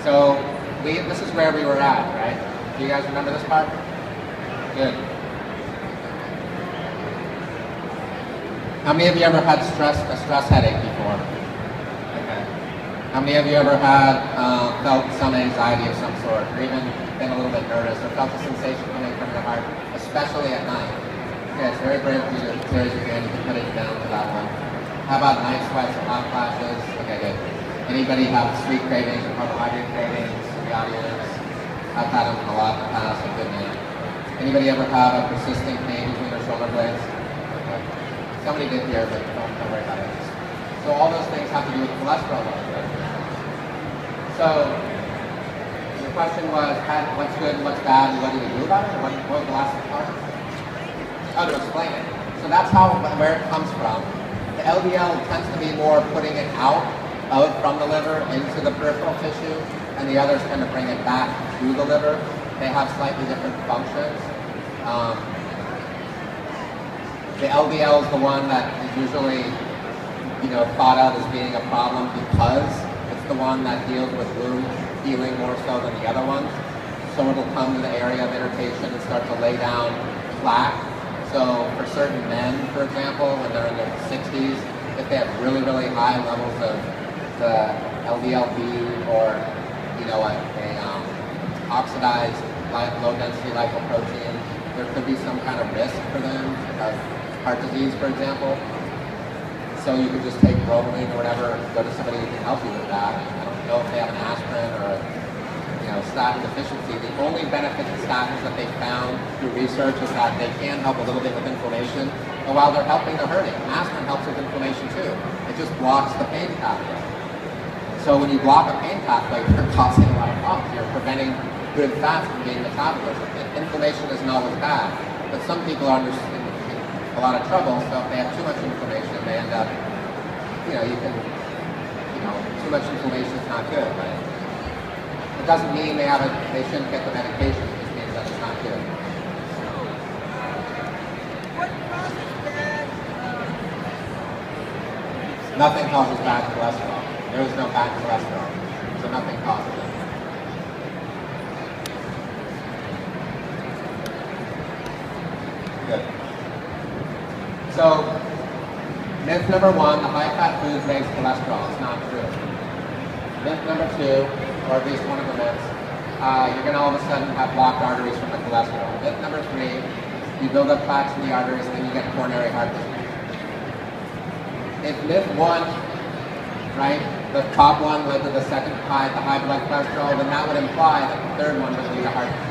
So this is where we were at, right? Do you guys remember this part? Good. How many of you ever had a stress headache before? Okay. How many of you ever had felt some anxiety of some sort, or even been a little bit nervous, or felt a sensation coming from your heart, especially at night? Okay, it's very brave of you to raise your hand. You can put it down for that one. How about night sweats or hot flashes? Okay, good. Anybody have sweet cravings or carbohydrate cravings in the audience? I've had them a lot in the past, so good man. Anybody ever have a persisting pain between their shoulder blades? Okay. Somebody did here, but don't worry about it. So all those things have to do with cholesterol levels, right? So the question was, what's good and what's bad, and what do we do about it? Or what was the last part? Oh, to explain it. So that's where it comes from. The LDL tends to be more putting it out from the liver into the peripheral tissue, and the others tend to bring it back to the liver. They have slightly different functions. The LDL is the one that is usually, thought of as being a problem because it's the one that deals with wound healing more so than the other ones. So it'll come to the area of irritation and start to lay down plaque. So for certain men, for example, when they're in their 60s, if they have really, really high levels of the LDLB or, oxidized low-density lipoprotein, there could be some kind of risk for them of heart disease, for example. So you could just take bromelain or whatever, go to somebody who can help you with that. I don't know if they have an aspirin or a statin deficiency. The only benefit to statins that they found through research is that they can help a little bit with inflammation, and while they're helping, they're hurting. Aspirin helps with inflammation too. It just blocks the pain pathway. So when you block a pain pathway, you're causing a lot of problems. You're preventing good fats from being metabolized. Inflammation isn't always bad, but some people are in a lot of trouble, so if they have too much inflammation, they end up, too much inflammation is not good, right? It doesn't mean they shouldn't get the medication, it just means that it's not good. Nothing causes bad cholesterol. There is no bad cholesterol, so nothing causes it. Good. So, myth number one, the high-fat foods raise cholesterol. It's not true. Myth number two, or at least one of the myths, you're going to all of a sudden have blocked arteries from the cholesterol. Myth number three, you build up plaques in the arteries and then you get coronary heart disease. If myth one, right, the top one led to the second high, the high blood cholesterol, then that would imply that the third one would lead to heart disease.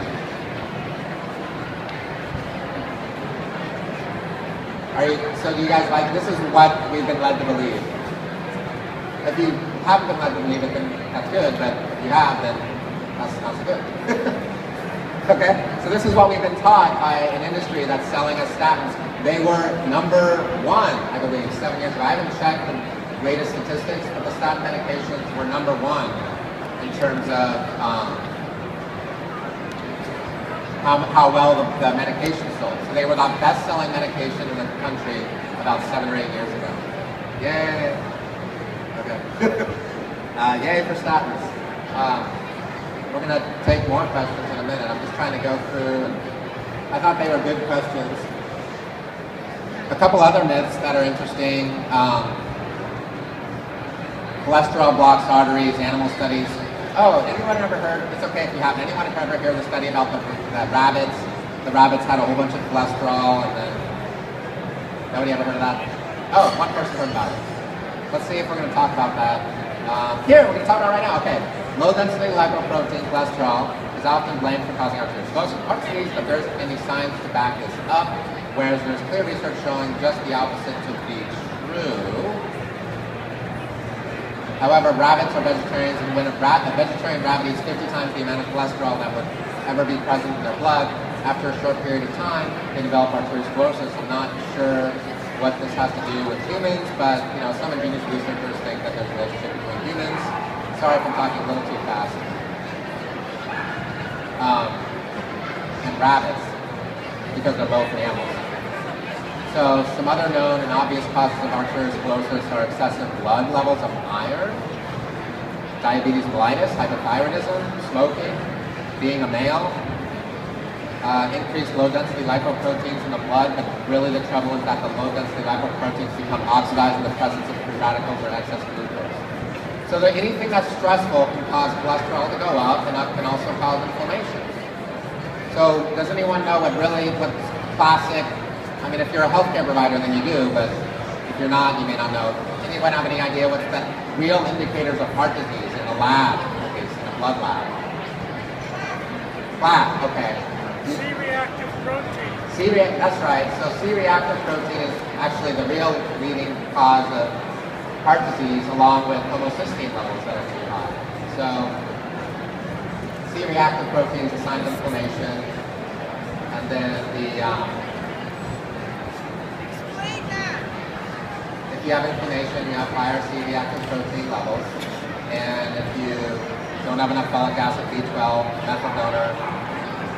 So do you guys this is what we've been led to believe. If you haven't been led to believe it, then that's good, but if you have, then that's not so good. Okay? So this is what we've been taught by an industry that's selling us statins. They were number one, I believe, 7 years ago. I haven't checked the latest statistics, but the statin medications were number one in terms of how well the medication sold. So they were the best-selling medication in the country about 7 or 8 years ago. Yay! Okay. Yay for statins. We're going to take more questions in a minute. I'm just trying to go through, and I thought they were good questions. A couple other myths that are interesting. Cholesterol blocks arteries, animal studies. Oh, anyone ever heard, it's okay if you haven't, anyone ever heard the study about the rabbits? The rabbits had a whole bunch of cholesterol, and then, nobody ever heard of that? Oh, one person heard about it. Let's see if we're going to talk about that. Here, we're going to talk about it right now. Okay, low-density lipoprotein cholesterol is often blamed for causing heart disease. Most heart disease, but there isn't any science to back this up, whereas there's clear research showing just the opposite to be true. However, rabbits are vegetarians, and when a vegetarian rabbit eats 50 times the amount of cholesterol that would ever be present in their blood, after a short period of time, they develop arteriosclerosis. I'm not sure what this has to do with humans, but some ingenious researchers think that there's a relationship between humans. Sorry if I'm talking a little too fast. And rabbits, because they're both mammals. So some other known and obvious causes of arteriosclerosis are excessive blood levels of iron. diabetes mellitus, hypothyroidism, smoking, being a male, increased low-density lipoproteins in the blood, but really the trouble is that the low-density lipoproteins become oxidized in the presence of free radicals or excess glucose. So that anything that's stressful can cause cholesterol to go up, and that can also cause inflammation. So does anyone know what's classic? I mean, if you're a healthcare provider, then you do, but if you're not, you may not know. Anyone have any idea what's the real indicators of heart disease in a lab, in a blood lab? Lab, okay. C-reactive protein. That's right. So C-reactive protein is actually the real leading cause of heart disease, along with homocysteine levels that are too high. So C-reactive protein is a sign of inflammation, and then if you have inflammation, you have higher C-reactive protein levels, and if you don't have enough folic acid, B12, methyl donor,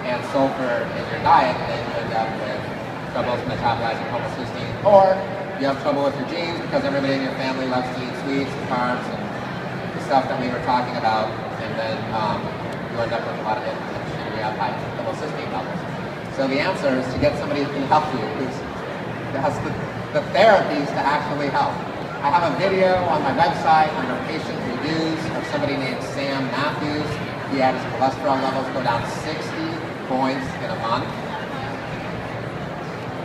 and sulfur in your diet, then you end up with trouble metabolizing homocysteine, or you have trouble with your genes because everybody in your family loves to eat sweets and carbs and the stuff that we were talking about, and then you end up with a lot of inflammation and you have high homocysteine levels. So the answer is to get somebody who can help you, who has the therapies to actually help. I have a video on my website under patient reviews of somebody named Sam Matthews. He had his cholesterol levels go down 60 points in a month.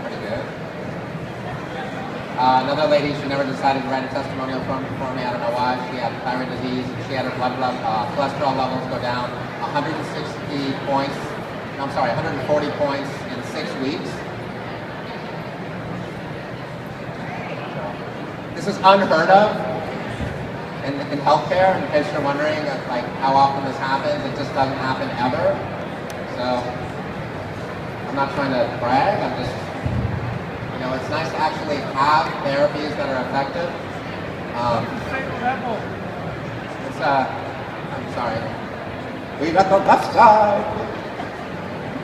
Pretty good. Another lady, she never decided to write a testimonial for me. I don't know why. She had thyroid disease. She had her cholesterol levels go down 140 points in 6 weeks. This is unheard of in healthcare, in case you're wondering like how often this happens. It just doesn't happen ever. So I'm not trying to brag, I'm just, it's nice to actually have therapies that are effective. I'm sorry. We got the left side.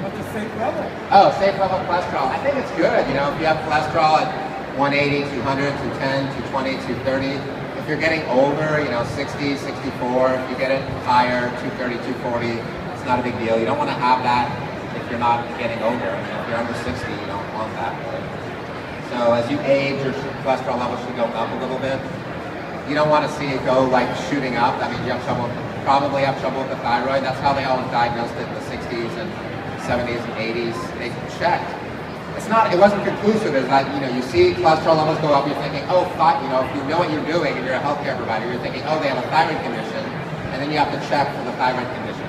What's the safe level? Oh, safe level cholesterol. I think it's good, if you have cholesterol at 180, 200, 210, 220, 230. If you're getting older, 60, 64, if you get it higher, 230, 240, it's not a big deal. You don't want to have that if you're not getting older. If you're under 60, you don't want that. So as you age, your cholesterol level should go up a little bit. You don't want to see it go like shooting up. That means you probably have trouble with the thyroid. That's how they always diagnosed it in the 60s and 70s and 80s. They checked. It wasn't conclusive. It's like, you see cholesterol levels go up, you're thinking, oh, if you know what you're doing and you're a healthcare provider, you're thinking, oh, they have a thyroid condition, and then you have to check for the thyroid condition.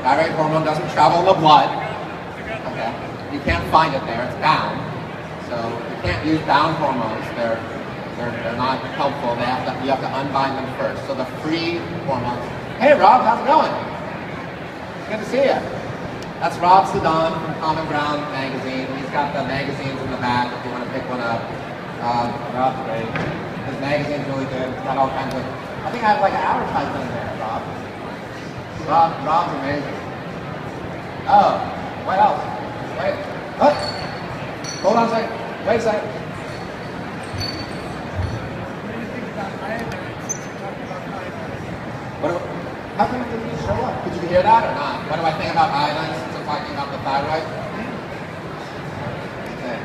Thyroid hormone doesn't travel in the blood. Okay. You can't find it there, it's bound. So you can't use bound hormones. They're not helpful. You have to unbind them first. So the free hormones. Hey Rob, how's it going? Good to see you. That's Rob Sedan from Common Ground magazine. He's got the magazines in the back if you want to pick one up. Rob's great. His magazine's really good. It's got all kinds of, I think I have like an advertisement in there, Rob. Rob's amazing. Oh, what else? Wait. Oh. Hold on a second. Wait a second. What do you think about iodine? Talking about iodine. How come it didn't show up? Did you hear that or not? What do I think about iodine since I'm talking about the thyroid? Okay.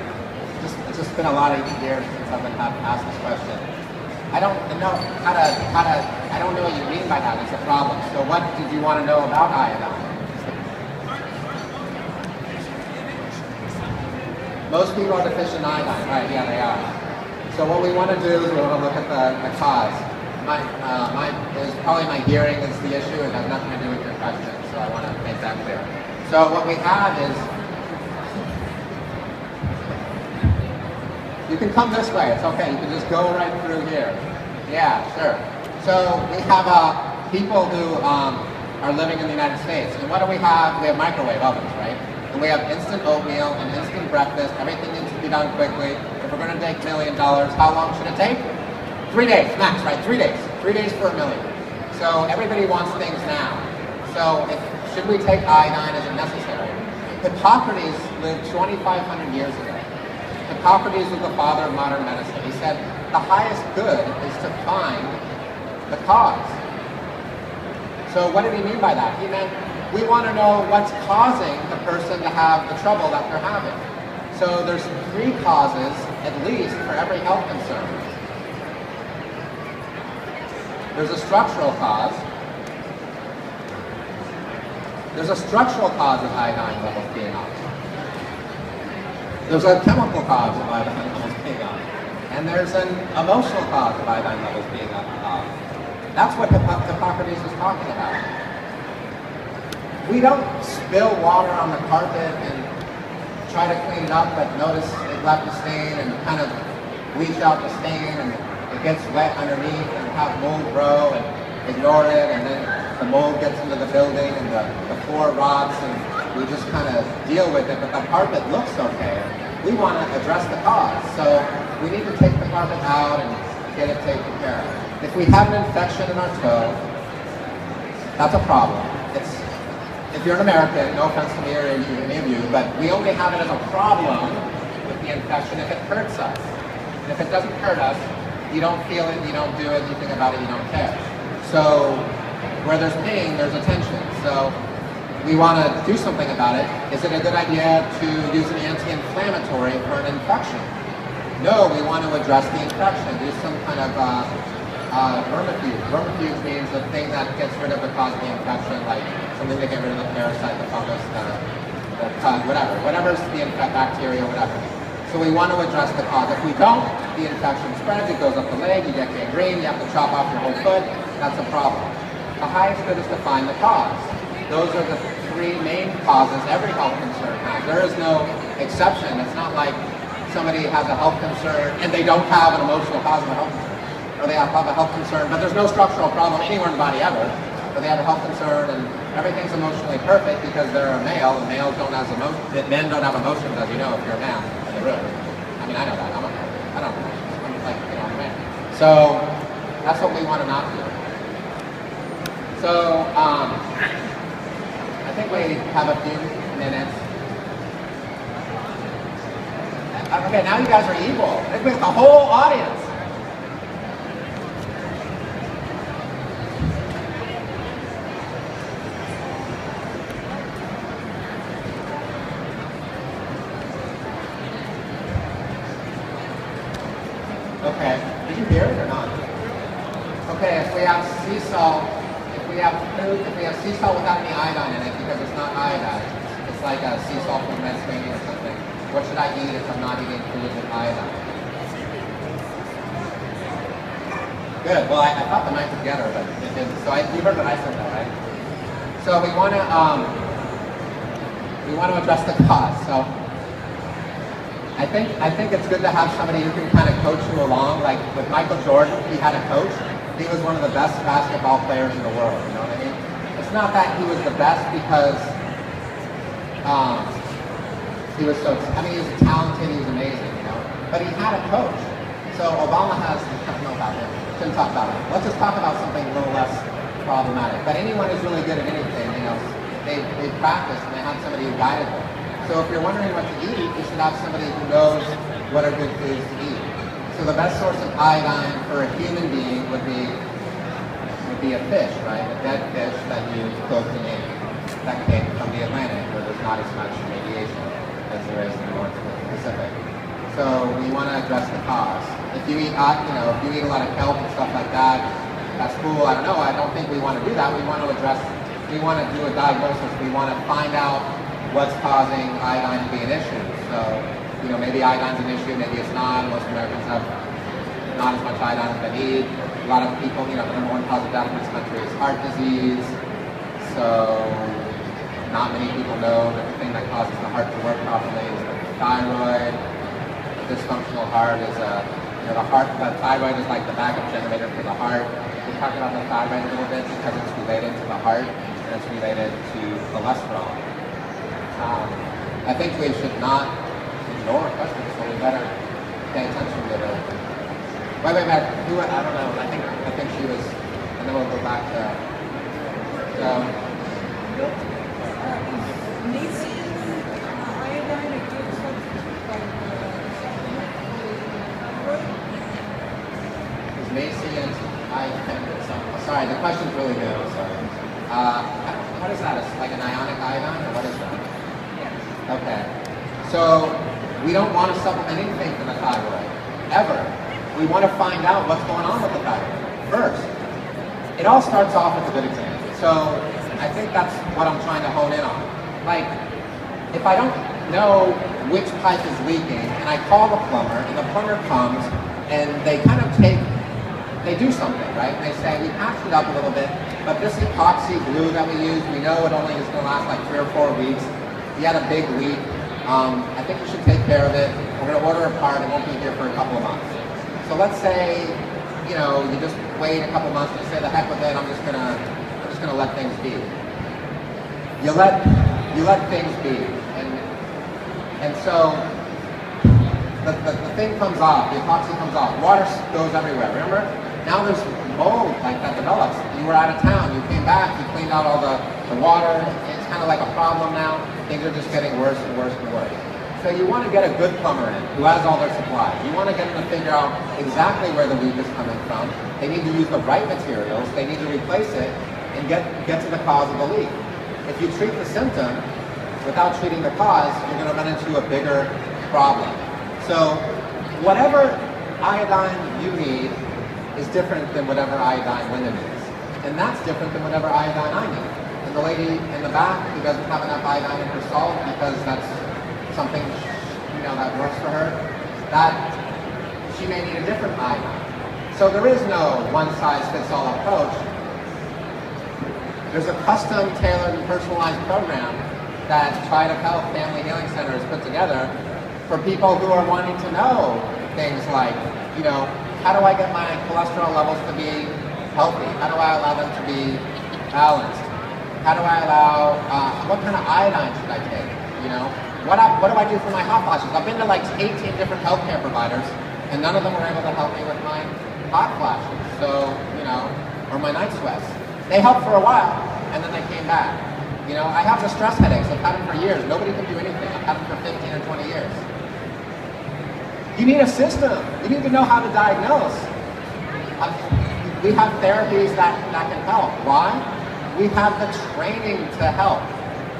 It's just been a lot of years since I've been asked this question. I don't know I don't know what you mean by that. It's a problem. So what did you want to know about iodine? Most people are deficient in iodine, right? Yeah, they are. So what we want to do is we want to look at the cause. Probably my hearing is the issue. It has nothing to do with your question, so I want to make that clear. So what we have is, you can come this way. It's okay. You can just go right through here. Yeah, sure. So we have people who are living in the United States, and what do we have? We have microwave ovens, right? And we have instant oatmeal and instant breakfast. Everything needs to be done quickly. If we're going to take $1 million, how long should it take? 3 days, max, right? 3 days. 3 days for $1 million. So everybody wants things now. So should we take iodine? Is it necessary? Hippocrates lived 2,500 years ago. Hippocrates was the father of modern medicine. He said the highest good is to find the cause. So what did he mean by that? He meant we want to know what's causing the person to have the trouble that they're having. So there's 3 causes, at least, for every health concern. There's a structural cause. There's a structural cause of iodine levels being up. There's a chemical cause of iodine levels being up. And there's an emotional cause of iodine levels being up. That's what Hippocrates is talking about. We don't spill water on the carpet and try to clean it up, but notice it left a stain and kind of bleach out the stain and it gets wet underneath and have mold grow and ignore it, and then the mold gets into the building and the floor rots and we just kind of deal with it, but the carpet looks okay. We want to address the cause, so we need to take the carpet out and get it taken care of. If we have an infection in our toe, that's a problem. If you're an American, no offense to me or any of you, but we only have it as a problem with the infection if it hurts us. And if it doesn't hurt us, you don't feel it, you don't do anything about it, you don't care. So where there's pain, there's attention. So we want to do something about it. Is it a good idea to use an anti-inflammatory for an infection? No, we want to address the infection. Use some kind of vermifuge. Vermifuge means the thing that gets rid of the cause of the infection, like something to get rid of the parasite, the fungus, the bug, whatever's the bacteria, whatever. So we want to address the cause. If we don't, the infection spreads, it goes up the leg, you get gangrene, you have to chop off your whole foot, that's a problem. The highest good is to find the cause. Those are the 3 main causes every health concern has. There is no exception. It's not like somebody has a health concern and they don't have an emotional cause of a health concern. Or they have a health concern, but there's no structural problem anywhere in the body ever. But they have a health concern and everything's emotionally perfect because they're a male, and males don't have emotions. Men don't have emotions, as you know, if you're a man in the room. I mean, I know that. I don't have emotions. I'm like, I'm a man. So that's what we want to not do. So I think we have a few minutes. Okay, now you guys are evil. It's the whole audience. Okay, did you hear it or not? Okay, if we have sea salt, if we have sea salt without any iodine in it, because it's not iodine, it's like a sea salt from the Mediterranean or something. What should I eat if I'm not eating food with iodine? Good. Well, I thought the night together, but it didn't. So you heard what I said, though, right? So we want to address the cause. So I think it's good to have somebody who can kind of coach you along. Like with Michael Jordan, he had a coach. He was one of the best basketball players in the world. You know what I mean? It's not that he was the best because he was so. I mean, he was talented. He was amazing. You know, but he had a coach. So Obama has. I don't know about him. Shouldn't talk about it. Let's just talk about something a little less problematic. But anyone who's really good at anything, you know, they practiced and they had somebody who guided them. So if you're wondering what to eat, you should have somebody who knows what are good foods to eat. So the best source of iodine for a human being would be a fish, right? A dead fish that you cooked and ate. That came from the Atlantic, where there's not as much radiation as there is in the North Pacific. So we want to address the cause. If you eat, if you eat a lot of kelp and stuff like that, that's cool. I don't know. I don't think we want to do that. We want to address. We want to do a diagnosis. We want to find out what's causing iodine to be an issue. So, you know, maybe iodine's an issue, maybe it's not. Most Americans have not as much iodine as they need. A lot of people, you know, the number 1 cause of death in this country is heart disease. So, not many people know that the thing that causes the heart to work properly is the thyroid. A dysfunctional heart is the thyroid is like the backup generator for the heart. We talked about the thyroid a little bit because it's related to the heart and it's related to cholesterol. I think we should not ignore questions, so we better pay attention to it. Wait, I don't know. I think she was, and then we'll go back to. Is nascent iodine? Sorry, the question's really good. I'm sorry. what is that? It's like an ionic iodine, or what is that? Okay. So we don't want to supplement anything for the thyroid, ever. We want to find out what's going on with the thyroid first. It all starts off with a good exam. So I think that's what I'm trying to hone in on. Like, if I don't know which pipe is leaking, and I call the plumber, and the plumber comes, and they kind of they do something, right? They say, we patched it up a little bit, but this epoxy glue that we use, we know it only is going to last like 3 or 4 weeks. You had a big leak. I think we should take care of it. We're going to order a part. It won't be here for a couple of months. So let's say, you know, you just wait a couple of months and you say, the heck with it, I'm just gonna let things be. You let things be, and so the thing comes off, the epoxy comes off, water goes everywhere. Remember? Now there's mold like that develops. You were out of town, you came back, you cleaned out all the water. It's kind of like a problem now. Things are just getting worse and worse and worse. So you want to get a good plumber in who has all their supplies. You want to get them to figure out exactly where the leak is coming from. They need to use the right materials. They need to replace it and get to the cause of the leak. If you treat the symptom without treating the cause, you're going to run into a bigger problem. So whatever iodine you need is different than whatever iodine Linda needs. And that's different than whatever iodine I need. And the lady in the back who doesn't have enough iodine in her salt because that's something, you know, that works for her, that she may need a different iodine. So there is no one-size-fits-all approach. There's a custom, tailored, and personalized program that Trident Health Family Healing Center has put together for people who are wanting to know things like, you know, how do I get my cholesterol levels to be healthy? How do I allow them to be balanced? How do I allow, what kind of iodine should I take, you know? What do I do for my hot flashes? I've been to like 18 different healthcare providers, and none of them were able to help me with my hot flashes, so, you know, or my night sweats. They helped for a while, and then they came back. You know, I have the stress headaches. I've had them for years. Nobody can do anything. I've had them for 15 or 20 years. You need a system. You need to know how to diagnose. We have therapies that can help. Why? We have the training to help.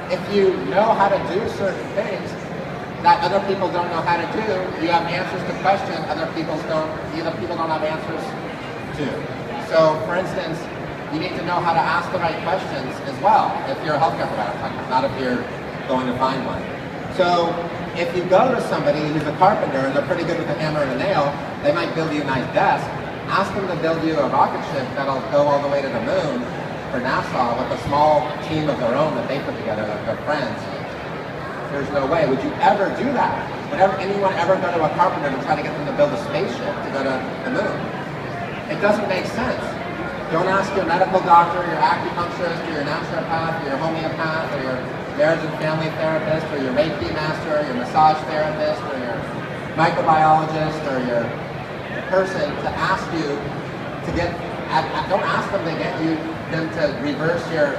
If you know how to do certain things that other people don't know how to do, you have answers to questions other people don't have answers to. So, for instance, you need to know how to ask the right questions as well if you're a healthcare provider, not if you're going to find one. So, if you go to somebody who's a carpenter and they're pretty good with a hammer and a nail, they might build you a nice desk. Ask them to build you a rocket ship that'll go all the way to the moon for NASA with a small team of their own that they put together, like their friends. There's no way. Would you ever do that? Would anyone ever go to a carpenter to try to get them to build a spaceship to go to the moon? It doesn't make sense. Don't ask your medical doctor, your acupuncturist, or your naturopath, or your homeopath, or your marriage and family therapist, or your Reiki master, or your massage therapist, or your microbiologist, or your person to ask you to get, don't ask them to get them to reverse your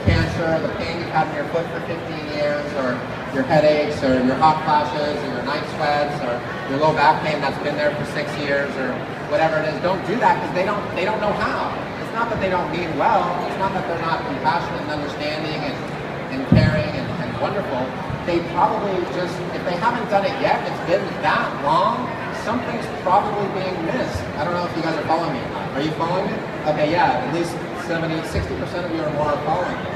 cancer, the pain you've had in your foot for 15 years, or your headaches, or your hot flashes, or your night sweats, or your low back pain that's been there for 6 years, or whatever it is. Don't do that because they don't know how. It's not that they don't mean well. It's not that they're not compassionate and understanding and caring and wonderful. They probably just, if they haven't done it yet, it's been that long, something's probably being missed. I don't know if you guys are following me or not. Are you following me? Okay, yeah, at least 60% of you or more are following me.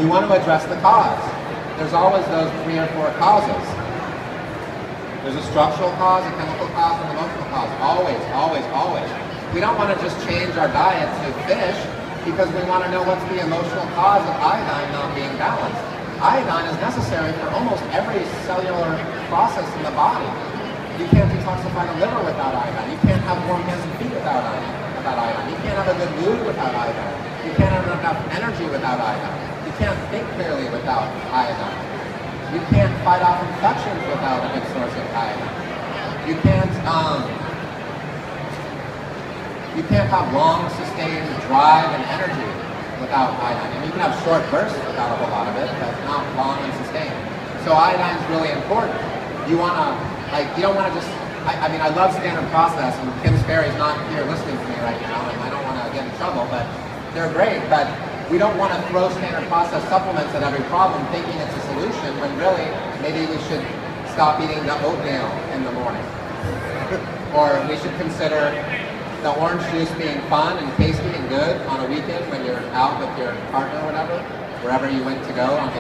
We want to address the cause. There's always those 3 or 4 causes. There's a structural cause, a chemical cause, and an emotional cause. Always, always, always. We don't want to just change our diet to fish because we want to know what's the emotional cause of iodine not being balanced. Iodine is necessary for almost every cellular process in the body. You can't detoxify the liver without iodine. You can't have warm hands and feet without iodine. You can't have a good mood without iodine. You can't have enough energy without iodine. You can't think clearly without iodine. You can't fight off infections without a good source of iodine. You can't have long, sustained drive and energy without iodine. And you can have short bursts without a whole lot of it, but not long and sustained. So iodine is really important. You want to, you don't want to just, I mean, I love standard process, and Kim Sperry's not here listening to me right now, and I don't want to get in trouble, but they're great. But we don't want to throw standard processed supplements at every problem thinking it's a solution when really maybe we should stop eating the oatmeal in the morning. Or we should consider the orange juice being fun and tasty and good on a weekend when you're out with your partner or whatever, wherever you went to go on